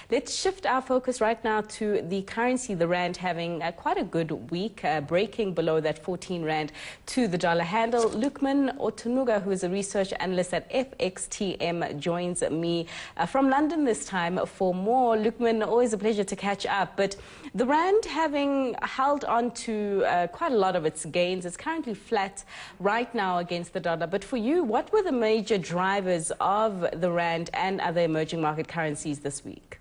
Let's shift our focus right now to the currency, the Rand having quite a good week, breaking below that 14 Rand to the dollar handle. Lukman Otunuga, who is a research analyst at FXTM, joins me from London this time for more. Lukman, always a pleasure to catch up. But the Rand having held on to quite a lot of its gains, it's currently flat right now against the dollar. But for you, what were the major drivers of the Rand and other emerging market currencies this week?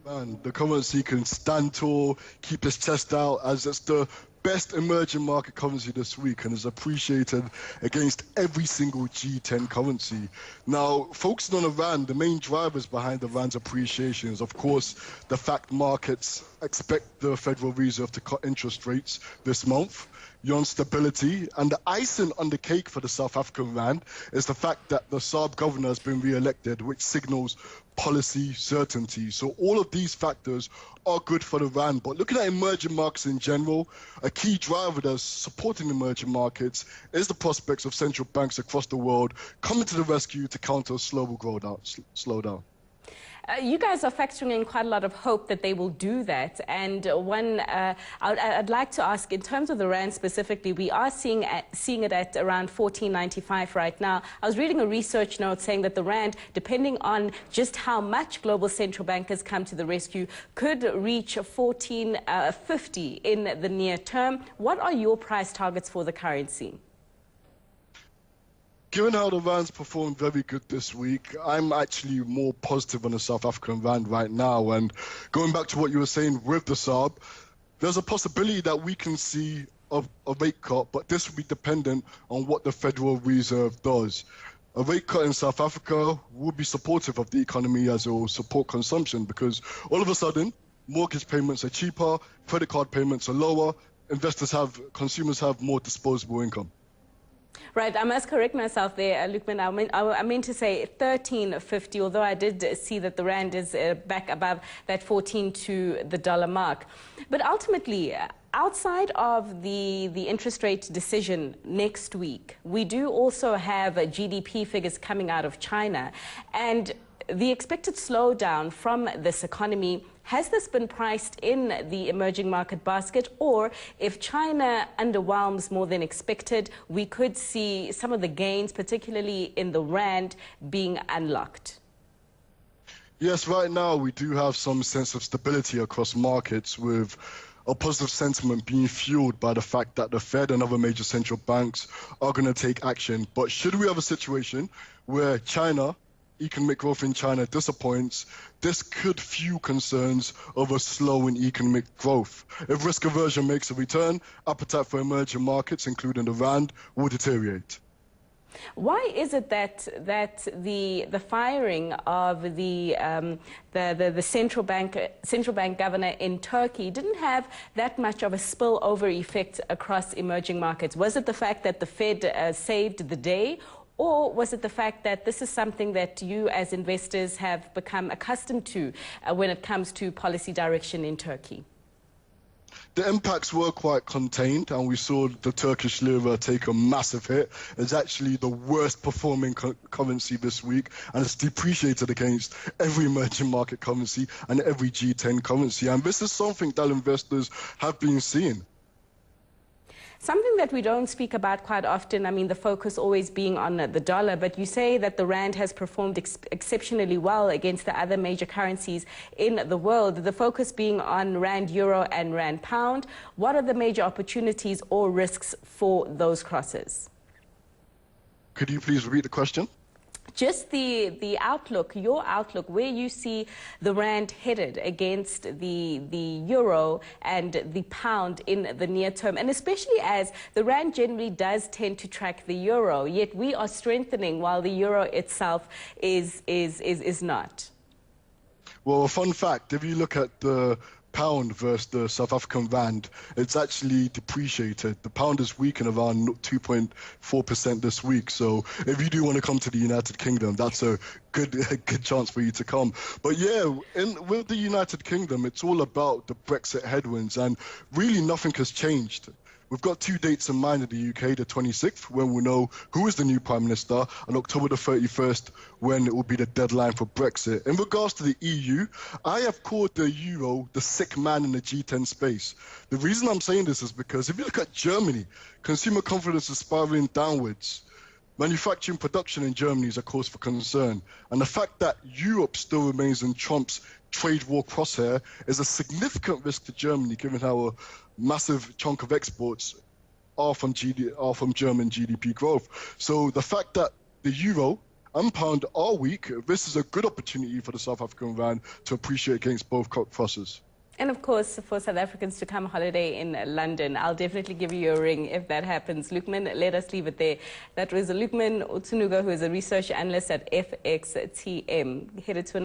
Man, the currency can stand tall, keep its chest out, as it's the best emerging market currency this week and is appreciated against every single G10 currency. Now, focusing on the Rand, the main drivers behind the Rand's appreciation is, of course, the fact markets expect the Federal Reserve to cut interest rates this month. Yuan stability, and the icing on the cake for the South African Rand is the fact that the SARB governor has been re-elected, which signals policy certainty. So all of these factors are good for the Rand. But looking at emerging markets in general, a key driver that's supporting emerging markets is the prospects of central banks across the world coming to the rescue to counter a slowdown. You guys are factoring in quite a lot of hope that they will do that. And I'd like to ask, in terms of the Rand specifically, we are seeing it at around 14.95 right now. I was reading a research note saying that the Rand, depending on just how much global central bankers come to the rescue, could reach 14.50 in the near term. What are your price targets for the currency? Given how the Rand's performed very good this week, I'm actually more positive on the South African Rand right now. And going back to what you were saying with the SARB, there's a possibility that we can see a rate cut, but this will be dependent on what the Federal Reserve does. A rate cut in South Africa will be supportive of the economy, as it will support consumption, because all of a sudden, mortgage payments are cheaper, credit card payments are lower, consumers have more disposable income. Right, I must correct myself there, Lukman. I meant to say 13.50, although I did see that the Rand is back above that 14 to the dollar mark. But ultimately, outside of the interest rate decision next week, we do also have GDP figures coming out of China. And the expected slowdown from this economy, has this been priced in the emerging market basket? Or if China underwhelms more than expected, we could see some of the gains, particularly in the Rand, being unlocked? Yes, right now we do have some sense of stability across markets, with a positive sentiment being fueled by the fact that the Fed and other major central banks are going to take action. But should we have a situation where economic growth in China disappoints, this could fuel concerns over slowing economic growth. If risk aversion makes a return, appetite for emerging markets, including the Rand, will deteriorate. Why is it that the firing of the central bank governor in Turkey didn't have that much of a spillover effect across emerging markets? Was it the fact that the Fed saved the day? Or was it the fact that this is something that you as investors have become accustomed to when it comes to policy direction in Turkey? The impacts were quite contained, and we saw the Turkish lira take a massive hit. It's actually the worst performing currency this week, and it's depreciated against every emerging market currency and every G10 currency. And this is something that investors have been seeing. Something that we don't speak about quite often, I mean, the focus always being on the dollar, but you say that the Rand has performed exceptionally well against the other major currencies in the world, the focus being on Rand Euro and Rand Pound. What are the major opportunities or risks for those crosses? Could you please repeat the question? Just the outlook, your outlook, where you see the Rand headed against the Euro and the Pound in the near term, and especially as the Rand generally does tend to track the Euro, yet we are strengthening while the Euro itself is not. Well, a fun fact, if you look at the Pound versus the South African Rand, it's actually depreciated. The pound is weakened around 2.4% this week. So if you do want to come to the United Kingdom, that's a good chance for you to come. But yeah, with the United Kingdom, it's all about the Brexit headwinds, and really nothing has changed. We've got 2 dates in mind in the UK, the 26th, when we'll know who is the new Prime Minister, and October the 31st, when it will be the deadline for Brexit. In regards to the EU, I have called the Euro the sick man in the G10 space. The reason I'm saying this is because if you look at Germany, consumer confidence is spiraling downwards. Manufacturing production in Germany is a cause for concern. And the fact that Europe still remains in Trump's trade war crosshair is a significant risk to Germany, given how a massive chunk of exports are from German GDP growth. So the fact that the euro and pound are weak, this is a good opportunity for the South African rand to appreciate against both crosses. And of course, for South Africans to come holiday in London, I'll definitely give you a ring if that happens. Lukman, let us leave it there. That was Lukman Otunuga, who is a research analyst at FXTM, headed to